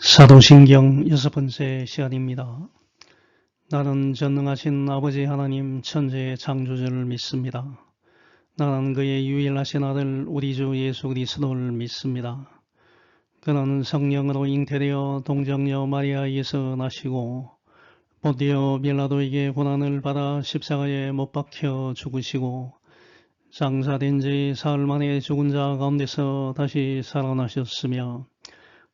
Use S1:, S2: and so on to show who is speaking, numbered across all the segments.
S1: 사도신경 6번째 시간입니다. 나는 전능하신 아버지 하나님 천지의 창조주를 믿습니다. 나는 그의 유일하신 아들 우리 주 예수 그리스도를 믿습니다. 그는 성령으로 잉태되어 동정녀 마리아에게서 나시고 본디오 빌라도에게 고난을 받아 십자가에 못 박혀 죽으시고 장사된 지 사흘 만에 죽은 자 가운데서 다시 살아나셨으며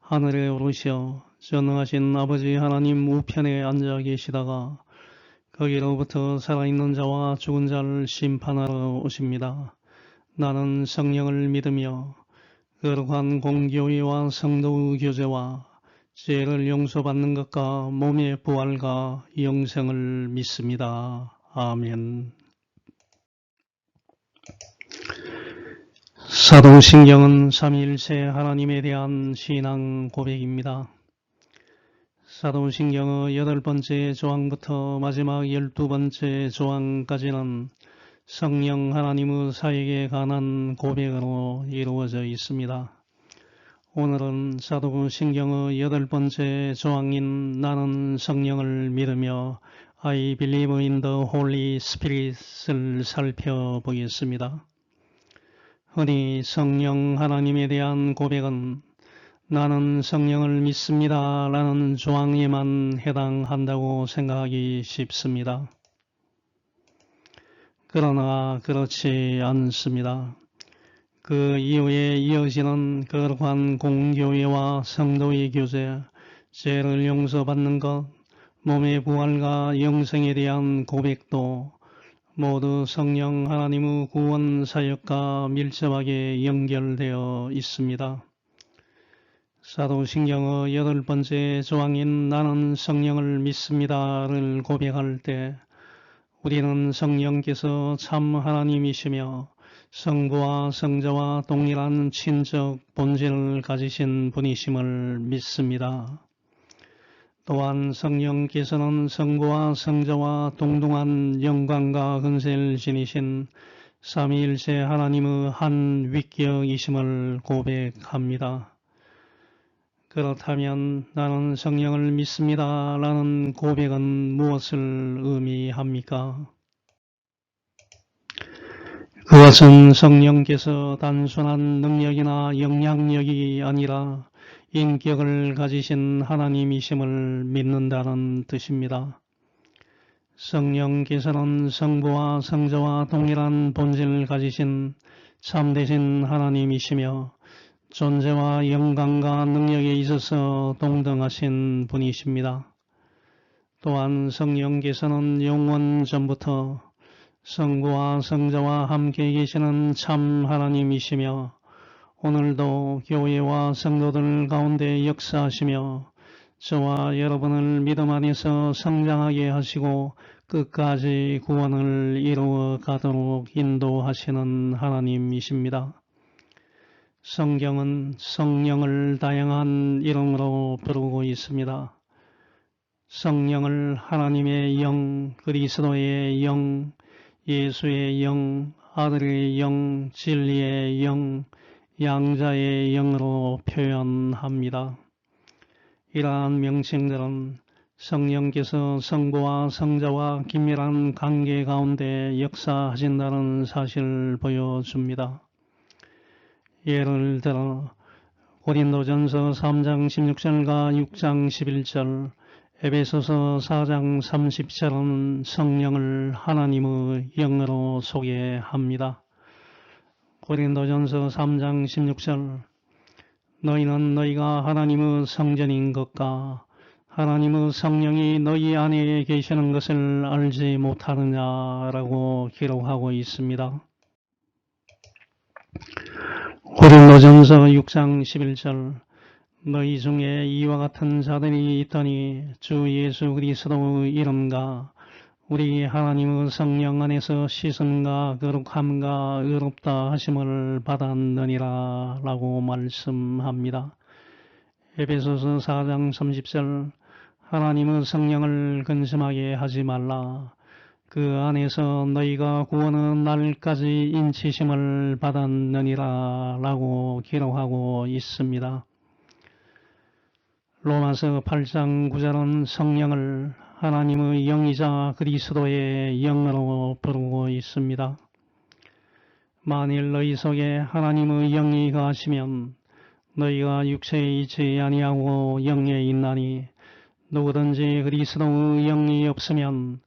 S1: 하늘에 오르시어 전능하신 아버지 하나님 우편에 앉아 계시다가 거기로부터 살아있는 자와 죽은 자를 심판하러 오십니다. 나는 성령을 믿으며 거룩한 공교회와 성도의 교제와 죄를 용서받는 것과 몸의 부활과 영생을 믿습니다. 아멘. 사도신경은 삼위일체 하나님에 대한 신앙 고백입니다. 사도신경의 8번째 조항부터 마지막 12번째 조항까지는 성령 하나님의 사역에 관한 고백으로 이루어져 있습니다. 오늘은 사도신경의 8번째 조항인 나는 성령을 믿으며 I believe in the Holy Spirit을 살펴보겠습니다. 흔히 성령 하나님에 대한 고백은 나는 성령을 믿습니다 라는 조항에만 해당한다고 생각하기 쉽습니다. 그러나 그렇지 않습니다. 그 이후에 이어지는 거룩한 공교회와 성도의 교제, 죄를 용서받는 것, 몸의 부활과 영생에 대한 고백도 모두 성령 하나님의 구원 사역과 밀접하게 연결되어 있습니다. 사도신경의 8번째 조항인 나는 성령을 믿습니다를 고백할 때 우리는 성령께서 참 하나님이시며 성부와 성자와 동일한 친적 본질을 가지신 분이심을 믿습니다. 또한 성령께서는 성부와 성자와 동등한 영광과 근세를 지니신 삼위일체 하나님의 한 위격이심을 고백합니다. 그렇다면 나는 성령을 믿습니다 라는 고백은 무엇을 의미합니까? 그것은 성령께서 단순한 능력이나 영향력이 아니라 인격을 가지신 하나님이심을 믿는다는 뜻입니다. 성령께서는 성부와 성자와 동일한 본질을 가지신 참되신 하나님이시며 존재와 영광과 능력에 있어서 동등하신 분이십니다. 또한 성령께서는 영원 전부터 성부와 성자와 함께 계시는 참 하나님이시며 오늘도 교회와 성도들 가운데 역사하시며 저와 여러분을 믿음 안에서 성장하게 하시고 끝까지 구원을 이루어 가도록 인도하시는 하나님이십니다. 성경은 성령을 다양한 이름으로 부르고 있습니다. 성령을 하나님의 영, 그리스도의 영, 예수의 영, 아들의 영, 진리의 영, 양자의 영으로 표현합니다. 이러한 명칭들은 성령께서 성부와 성자와 긴밀한 관계 가운데 역사하신다는 사실을 보여줍니다. 예를 들어 고린도전서 3장 16절과 6장 11절, 에베소서 4장 30절은 성령을 하나님의 영으로 소개합니다. 고린도전서 3장 16절, 너희는 너희가 하나님의 성전인 것과 하나님의 성령이 너희 안에 계시는 것을 알지 못하느냐라고 기록하고 있습니다. 고린도전서 6장 11절, 너희 중에 이와 같은 자들이 있더니 주 예수 그리스도의 이름과 우리 하나님의 성령 안에서 씻음과 거룩함과 의롭다 하심을 받았느니라 라고 말씀합니다. 에베소서 4장 30절, 하나님의 성령을 근심하게 하지 말라. 그 안에서 너희가 구원의 날까지 인치심을 받았느니라 라고 기록하고 있습니다. 로마서 8장 9절은 성령을 하나님의 영이자 그리스도의 영으로 부르고 있습니다. 만일 너희 속에 하나님의 영이 거하시면 너희가 육체에 있지 아니하고 영에 있나니 누구든지 그리스도의 영이 없으면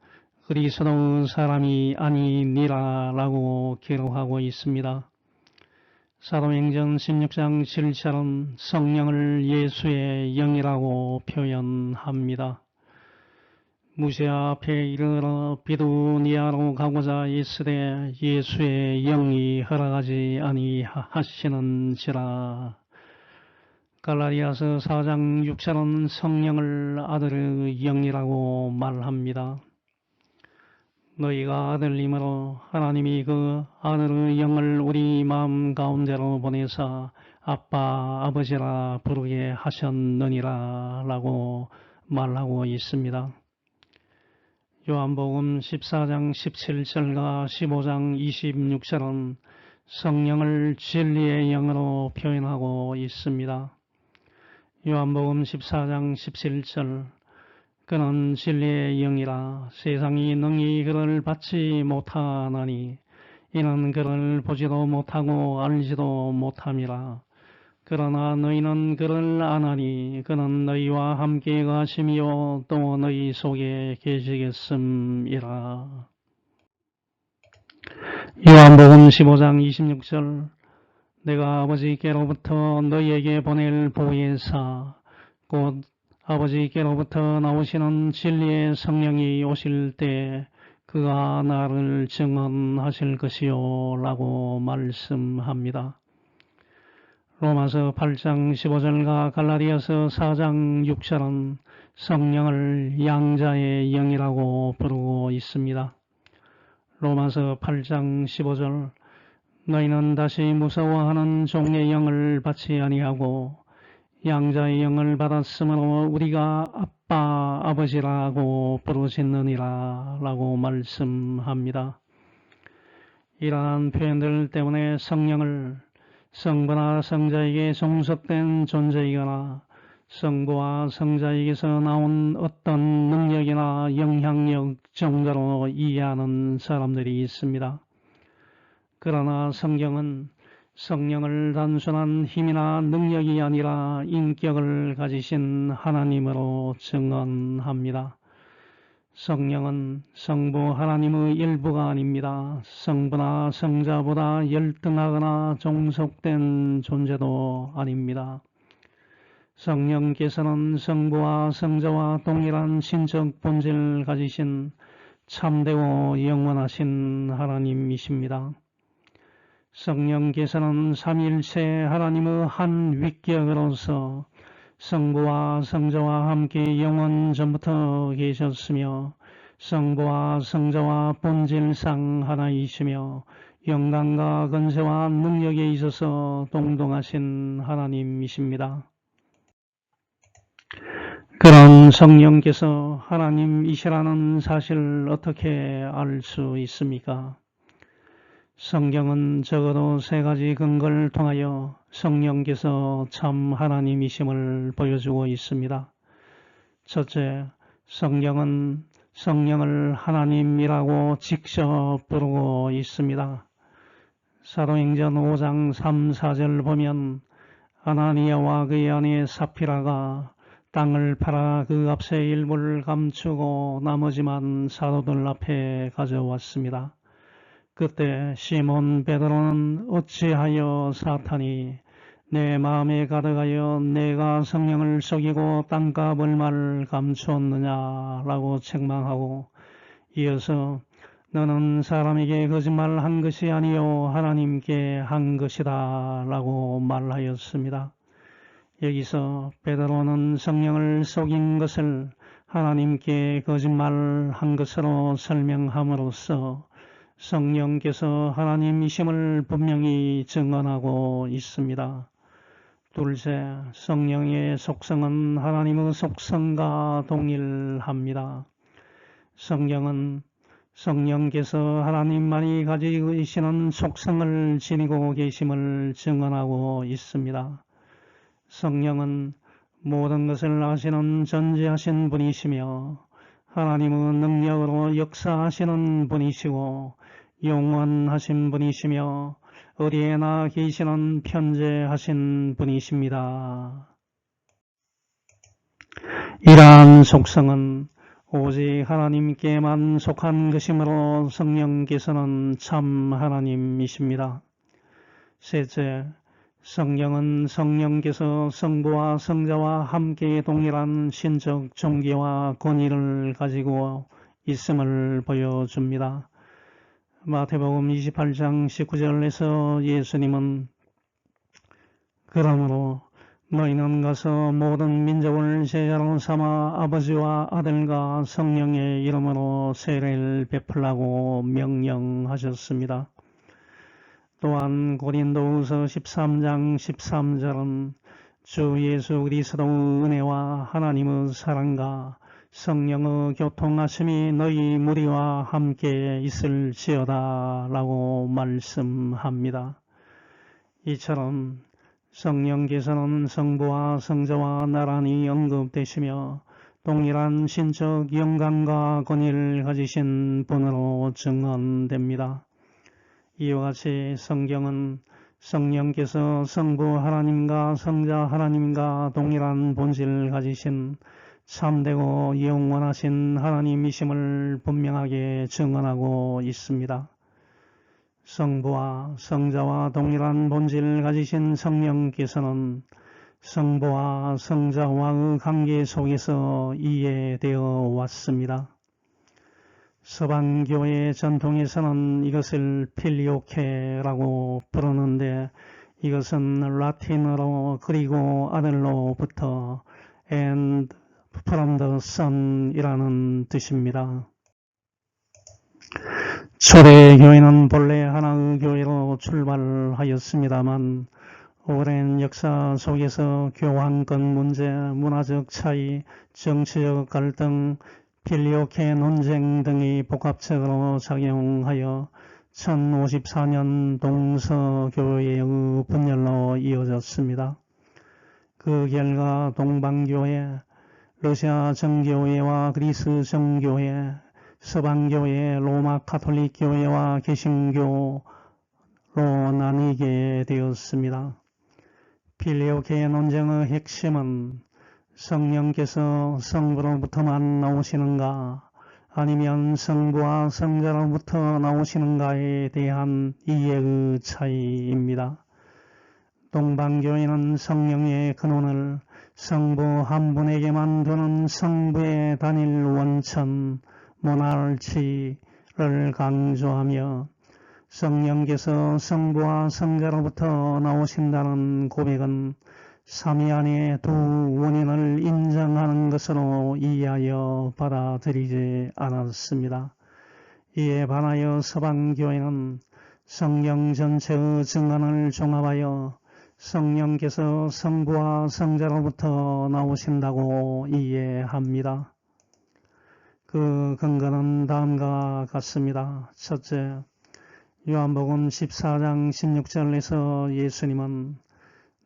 S1: 그리스도의 사람이 아니니라 라고 기록하고 있습니다. 사도행전 16장 7절은 성령을 예수의 영이라고 표현합니다. 무시아 앞에 이르러 비두니아로 가고자 있으되 예수의 영이 허락하지 아니하시는지라. 갈라디아서 4장 6절은 성령을 아들의 영이라고 말합니다. 너희가 아들님으로 하나님이 그 아들의 영을 우리 마음 가운데로 보내사 아빠 아버지라 부르게 하셨느니라 라고 말하고 있습니다. 요한복음 14장 17절과 15장 26절은 성령을 진리의 영으로 표현하고 있습니다. 요한복음 14장 17절 그는 진리의 영이라 세상이 능히 그를 받지 못하나니 이는 그를 보지도 못하고 알지도 못함이라. 그러나 너희는 그를 아나니 그는 너희와 함께 가심이요 또 너희 속에 계시겠음이라. 요한복음 15장 26절 내가 아버지께로부터 너희에게 보낼 보혜사 곧 아버지께로부터 나오시는 진리의 성령이 오실 때 그가 나를 증언하실 것이요 라고 말씀합니다. 로마서 8장 15절과 갈라디아서 4장 6절은 성령을 양자의 영이라고 부르고 있습니다. 로마서 8장 15절 너희는 다시 무서워하는 종의 영을 받지 아니하고 양자의 영을 받았으므로 우리가 아빠 아버지라고 부르짖느니라 라고 말씀합니다. 이러한 표현들 때문에 성령을 성부나 성자에게 종속된 존재이거나 성부와 성자에게서 나온 어떤 능력이나 영향력 정도로 이해하는 사람들이 있습니다. 그러나 성경은 성령을 단순한 힘이나 능력이 아니라 인격을 가지신 하나님으로 증언합니다. 성령은 성부 하나님의 일부가 아닙니다. 성부나 성자보다 열등하거나 종속된 존재도 아닙니다. 성령께서는 성부와 성자와 동일한 신적 본질을 가지신 참되고 영원하신 하나님이십니다. 성령께서는 삼위일체 하나님의 한 위격으로서 성부와 성자와 함께 영원 전부터 계셨으며 성부와 성자와 본질상 하나이시며 영광과 권세와 능력에 있어서 동등하신 하나님이십니다. 그런 성령께서 하나님이시라는 사실을 어떻게 알 수 있습니까? 성경은 적어도 세 가지 근거를 통하여 성령께서 참 하나님이심을 보여주고 있습니다. 첫째, 성경은 성령을 하나님이라고 직접 부르고 있습니다. 사도행전 5장 3, 4절 보면 아나니아와 그의 아내 삽피라가 땅을 팔아 그 값의 일부를 감추고 나머지만 사도들 앞에 가져왔습니다. 그때 시몬 베드로는 어찌하여 사탄이 내 마음에 가득하여 내가 성령을 속이고 땅값 얼마를 감추었느냐라고 책망하고 이어서 너는 사람에게 거짓말한 것이 아니요 하나님께 한 것이다 라고 말하였습니다. 여기서 베드로는 성령을 속인 것을 하나님께 거짓말한 것으로 설명함으로써 성령께서 하나님이심을 분명히 증언하고 있습니다. 둘째, 성령의 속성은 하나님의 속성과 동일합니다. 성경은 성령께서 하나님만이 가지고 계시는 속성을 지니고 계심을 증언하고 있습니다. 성령은 모든 것을 아시는 전지하신 분이시며 하나님은 능력으로 역사하시는 분이시고 영원하신 분이시며 어디에나 계시는 편재하신 분이십니다. 이러한 속성은 오직 하나님께만 속한 것이므로 성령께서는 참 하나님이십니다. 셋째, 성령은 성령께서 성부와 성자와 함께 동일한 신적 존귀와 권위를 가지고 있음을 보여줍니다. 마태복음 28장 19절에서 예수님은 그러므로 너희는 가서 모든 민족을 제자로 삼아 아버지와 아들과 성령의 이름으로 세례를 베풀라고 명령하셨습니다. 또한 고린도후서 13장 13절은 주 예수 그리스도의 은혜와 하나님의 사랑과 성령의 교통하심이 너희 무리와 함께 있을지어다 라고 말씀합니다. 이처럼 성령께서는 성부와 성자와 나란히 언급되시며 동일한 신적 영광과 권위를 가지신 분으로 증언됩니다. 이와 같이 성경은 성령께서 성부 하나님과 성자 하나님과 동일한 본질을 가지신 참되고 영원하신 하나님이심을 분명하게 증언하고 있습니다. 성부와 성자와 동일한 본질을 가지신 성령께서는 성부와 성자와의 관계 속에서 이해되어 왔습니다. 서방교회 전통에서는 이것을 필리오케라고 부르는데 이것은 라틴어로 그리고 아들로부터 and from the son이라는 뜻입니다. 초대교회는 본래 하나의 교회로 출발하였습니다만 오랜 역사 속에서 교환권 문제, 문화적 차이, 정치적 갈등, 필리오케 논쟁 등이 복합적으로 작용하여 1054년 동서교회의 분열로 이어졌습니다. 그 결과 동방교회, 러시아 정교회와 그리스 정교회, 서방교회, 로마 가톨릭 교회와 개신교로 나뉘게 되었습니다. 필리오케 논쟁의 핵심은 성령께서 성부로부터만 나오시는가 아니면 성부와 성자로부터 나오시는가에 대한 이해의 차이입니다. 동방교회는 성령의 근원을 성부 한 분에게만 두는 성부의 단일 원천 모날치를 강조하며 성령께서 성부와 성자로부터 나오신다는 고백은 삼위 안에 두 원인을 인정하는 것으로 이해하여 받아들이지 않았습니다. 이에 반하여 서방교회는 성령 전체의 증언을 종합하여 성령께서 성부와 성자로부터 나오신다고 이해합니다. 그 근거는 다음과 같습니다. 첫째, 요한복음 14장 16절에서 예수님은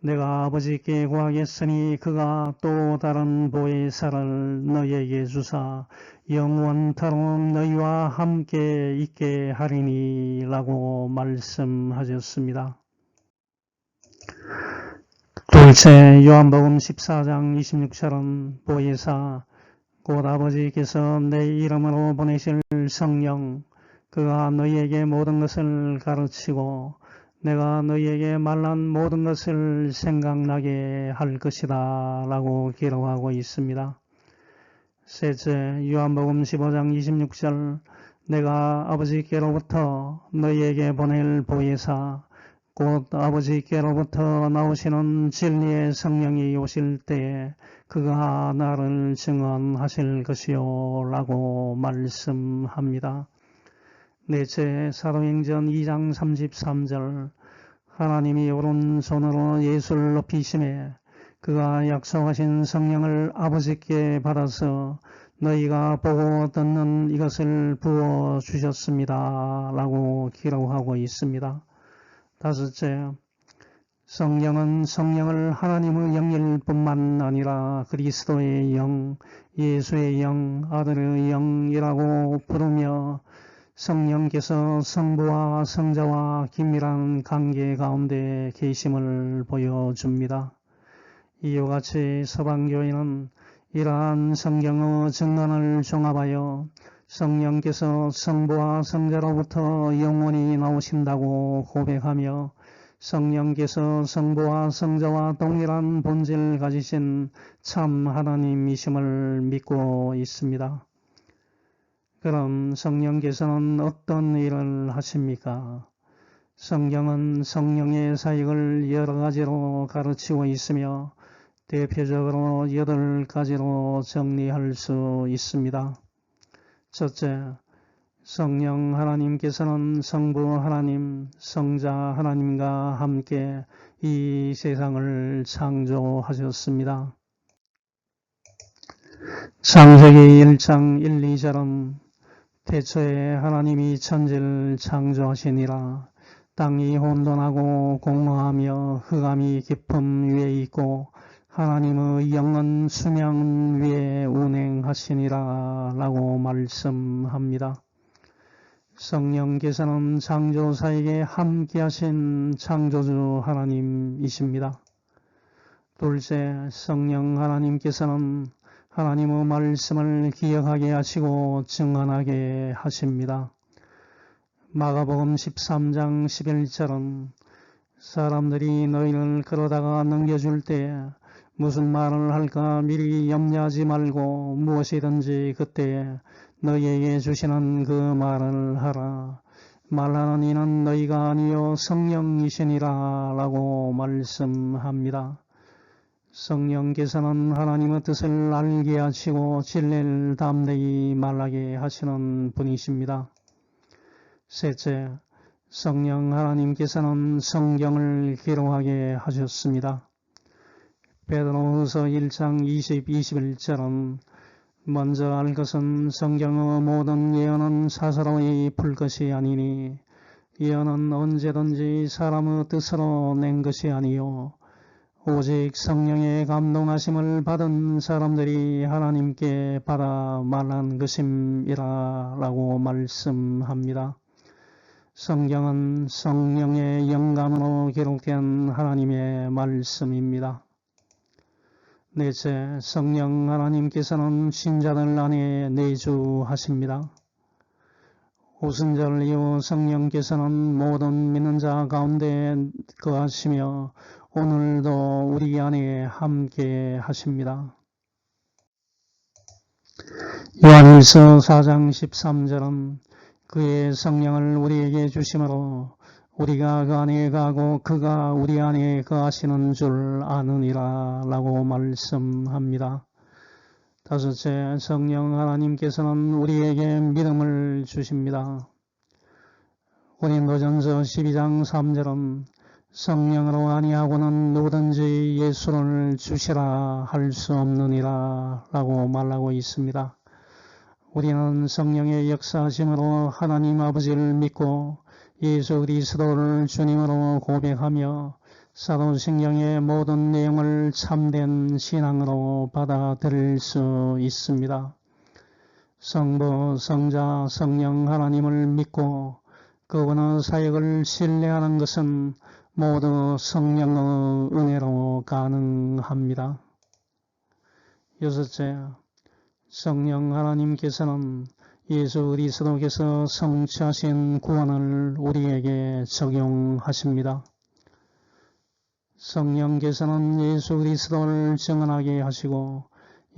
S1: 내가 아버지께 구하겠으니 그가 또 다른 보혜사를 너희에게 주사 영원토록 너희와 함께 있게 하리니 라고 말씀하셨습니다. 둘째, 요한복음 14장 26절은 보혜사 곧 아버지께서 내 이름으로 보내실 성령 그가 너희에게 모든 것을 가르치고 내가 너희에게 말한 모든 것을 생각나게 할 것이다 라고 기록하고 있습니다. 셋째, 요한복음 15장 26절 내가 아버지께로부터 너희에게 보낼 보혜사 곧 아버지께로부터 나오시는 진리의 성령이 오실 때에 그가 나를 증언하실 것이요 라고 말씀합니다. 넷째, 사도행전 2장 33절 하나님이 오른손으로 예수를 높이시매 그가 약속하신 성령을 아버지께 받아서 너희가 보고 듣는 이것을 부어주셨습니다 라고 기록하고 있습니다. 다섯째, 성령은 성령을 하나님의 영일 뿐만 아니라 그리스도의 영, 예수의 영, 아들의 영이라고 부르며 성령께서 성부와 성자와 긴밀한 관계 가운데 계심을 보여줍니다. 이와 같이 서방교회는 이러한 성경의 증언을 종합하여 성령께서 성부와 성자로부터 영원히 나오신다고 고백하며 성령께서 성부와 성자와 동일한 본질을 가지신 참 하나님이심을 믿고 있습니다. 그럼 성령께서는 어떤 일을 하십니까? 성경은 성령의 사역을 여러 가지로 가르치고 있으며 대표적으로 8가지로 정리할 수 있습니다. 첫째, 성령 하나님께서는 성부 하나님, 성자 하나님과 함께 이 세상을 창조하셨습니다. 창세기 1장 1, 2절은 태초에 하나님이 천지를 창조하시니라. 땅이 혼돈하고 공허하며 흑암이 깊음 위에 있고 하나님의 영은 수면 위에 운행하시니라 라고 말씀합니다. 성령께서는 창조사에게 함께하신 창조주 하나님이십니다. 둘째, 성령 하나님께서는 하나님의 말씀을 기억하게 하시고 증언하게 하십니다. 마가복음 13장 11절은 사람들이 너희를 끌어다가 넘겨줄 때 무슨 말을 할까 미리 염려하지 말고 무엇이든지 그때에 너희에게 주시는 그 말을 하라. 말하는 이는 너희가 아니요 성령이시니라 라고 말씀합니다. 성령께서는 하나님의 뜻을 알게 하시고 진리를 담대히 말하게 하시는 분이십니다. 셋째, 성령 하나님께서는 성경을 기록하게 하셨습니다. 베드로후서 1장 20, 21절은 먼저 알 것은 성경의 모든 예언은 사사로이 풀 것이 아니니 예언은 언제든지 사람의 뜻으로 낸 것이 아니요 오직 성령의 감동하심을 받은 사람들이 하나님께 받아 말한 것임이라 라고 말씀합니다. 성경은 성령의 영감으로 기록된 하나님의 말씀입니다. 넷째, 성령 하나님께서는 신자들 안에 내주하십니다. 오순절 이후 성령께서는 모든 믿는 자 가운데 거하시며 오늘도 우리 안에 함께 하십니다. 요한일서 4장 13절은 그의 성령을 우리에게 주심으로 우리가 그 안에 가고 그가 우리 안에 거하시는 줄 아느니라 라고 말씀합니다. 다섯째, 성령 하나님께서는 우리에게 믿음을 주십니다. 고린도전서 12장 3절은 성령으로 아니하고는 누구든지 예수를 주시라 할 수 없느니라 라고 말하고 있습니다. 우리는 성령의 역사하심으로 하나님 아버지를 믿고 예수 그리스도를 주님으로 고백하며 사도신경의 모든 내용을 참된 신앙으로 받아들일 수 있습니다. 성부, 성자, 성령 하나님을 믿고 그분의 사역을 신뢰하는 것은 모두 성령의 은혜로 가능합니다. 여섯째, 성령 하나님께서는 예수 그리스도께서 성취하신 구원을 우리에게 적용하십니다. 성령께서는 예수 그리스도를 증언하게 하시고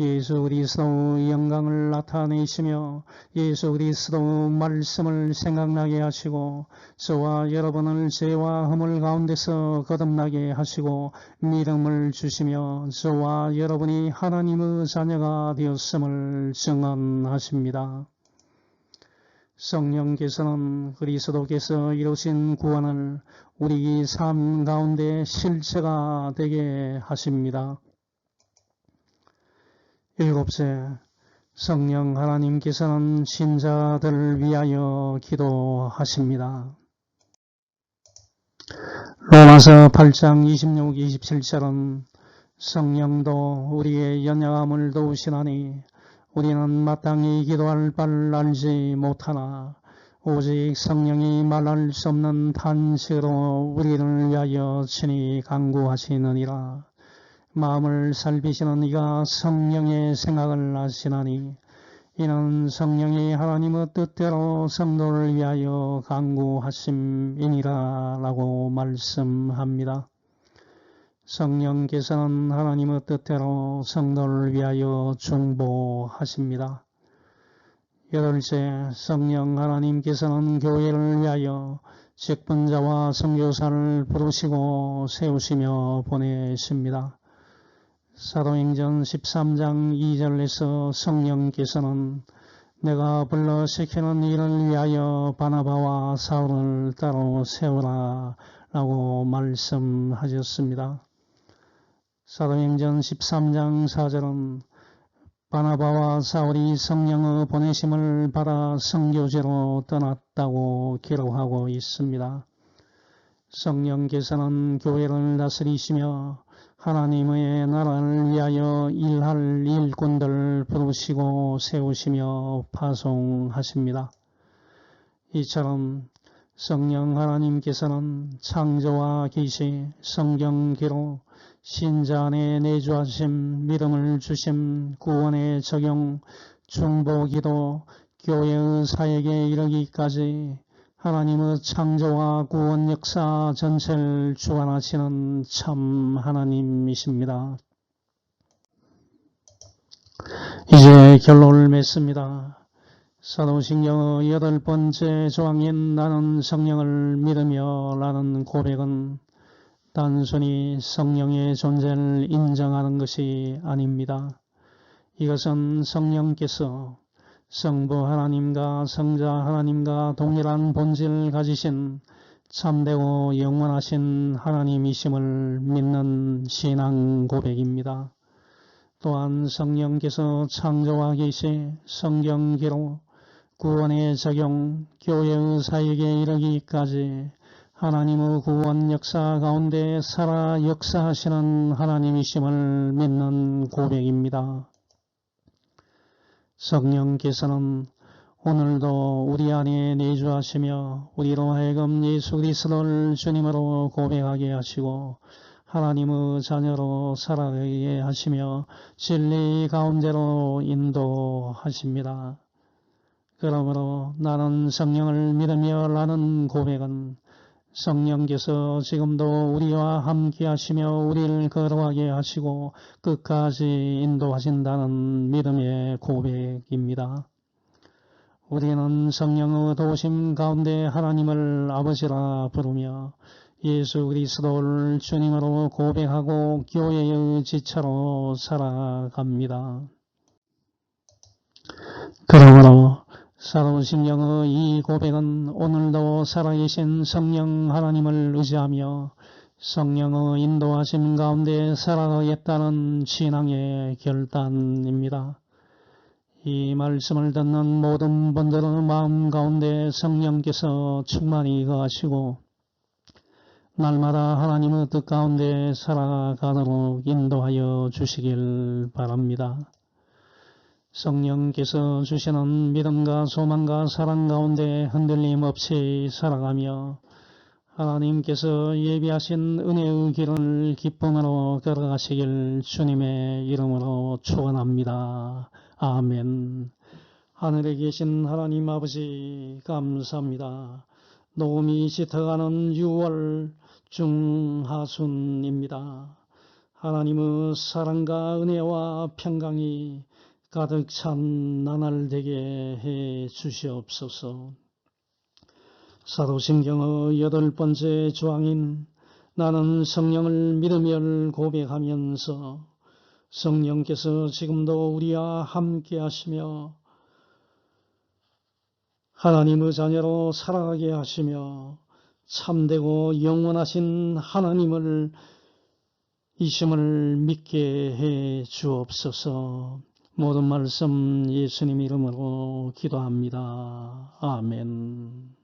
S1: 예수 그리스도의 영광을 나타내시며 예수 그리스도의 말씀을 생각나게 하시고 저와 여러분을 죄와 허물 가운데서 거듭나게 하시고 믿음을 주시며 저와 여러분이 하나님의 자녀가 되었음을 증언하십니다. 성령께서는 그리스도께서 이루신 구원을 우리 삶 가운데 실체가 되게 하십니다. 일곱째, 성령 하나님께서는 신자들을 위하여 기도하십니다. 로마서 8장 26, 27절은 성령도 우리의 연약함을 도우시나니 우리는 마땅히 기도할 바를 알지 못하나 오직 성령이 말할 수 없는 탄식으로 우리를 위하여 친히 간구하시느니라. 마음을 살피시는 이가 성령의 생각을 아시나니 이는 성령이 하나님의 뜻대로 성도를 위하여 간구하심이니라 라고 말씀합니다. 성령께서는 하나님의 뜻대로 성도를 위하여 중보하십니다. 여덟째, 성령 하나님께서는 교회를 위하여 직분자와 선교사를 부르시고 세우시며 보내십니다. 사도행전 13장 2절에서 성령께서는 내가 불러 시키는 일을 위하여 바나바와 사울을 따로 세우라 라고 말씀하셨습니다. 사도행전 13장 4절은 바나바와 사울이 성령의 보내심을 받아 선교지로 떠났다고 기록하고 있습니다. 성령께서는 교회를 다스리시며 하나님의 나라를 위하여 일할 일꾼들을 부르시고 세우시며 파송하십니다. 이처럼 성령 하나님께서는 창조와 계시, 성경 기록, 신자 안에 내주하심, 믿음을 주심, 구원의 적용, 중보 기도, 교회의 사역에 이르기까지 하나님의 창조와 구원 역사 전체를 주관하시는 참 하나님이십니다. 이제 결론을 맺습니다. 사도신경의 8번째 조항인 나는 성령을 믿으며 라는 고백은 단순히 성령의 존재를 인정하는 것이 아닙니다. 이것은 성령께서 성부 하나님과 성자 하나님과 동일한 본질을 가지신 참되고 영원하신 하나님이심을 믿는 신앙 고백입니다. 또한 성령께서 창조와 계시, 성경 기록, 구원의 적용, 교회의 사역에 이르기까지 하나님의 구원 역사 가운데 살아 역사하시는 하나님이심을 믿는 고백입니다. 성령께서는 오늘도 우리 안에 내주하시며 우리로 하여금 예수 그리스도를 주님으로 고백하게 하시고 하나님의 자녀로 살아가게 하시며 진리 가운데로 인도하십니다. 그러므로 나는 성령을 믿으며 라는 고백은 성령께서 지금도 우리와 함께 하시며 우리를 걸어가게 하시고 끝까지 인도하신다는 믿음의 고백입니다. 우리는 성령의 도우심 가운데 하나님을 아버지라 부르며 예수 그리스도를 주님으로 고백하고 교회의 지체로 살아갑니다. 그러므로 사도신경의 이 고백은 오늘도 살아계신 성령 하나님을 의지하며 성령의 인도하심 가운데 살아가겠다는 신앙의 결단입니다. 이 말씀을 듣는 모든 분들의 마음 가운데 성령께서 충만히 거하시고 날마다 하나님의 뜻 가운데 살아가도록 인도하여 주시길 바랍니다. 성령께서 주시는 믿음과 소망과 사랑 가운데 흔들림 없이 살아가며 하나님께서 예비하신 은혜의 길을 기쁨으로 걸어가시길 주님의 이름으로 축원합니다. 아멘. 하늘에 계신 하나님 아버지 감사합니다. 녹음이 짙어가는 6월 중하순입니다. 하나님의 사랑과 은혜와 평강이 가득 찬 나날 되게 해 주시옵소서. 사도신경의 8번째 조항인 나는 성령을 믿으며 고백하면서 성령께서 지금도 우리와 함께 하시며 하나님의 자녀로 살아가게 하시며 참되고 영원하신 하나님을 이심을 믿게 해 주옵소서. 모든 말씀 예수님 이름으로 기도합니다. 아멘.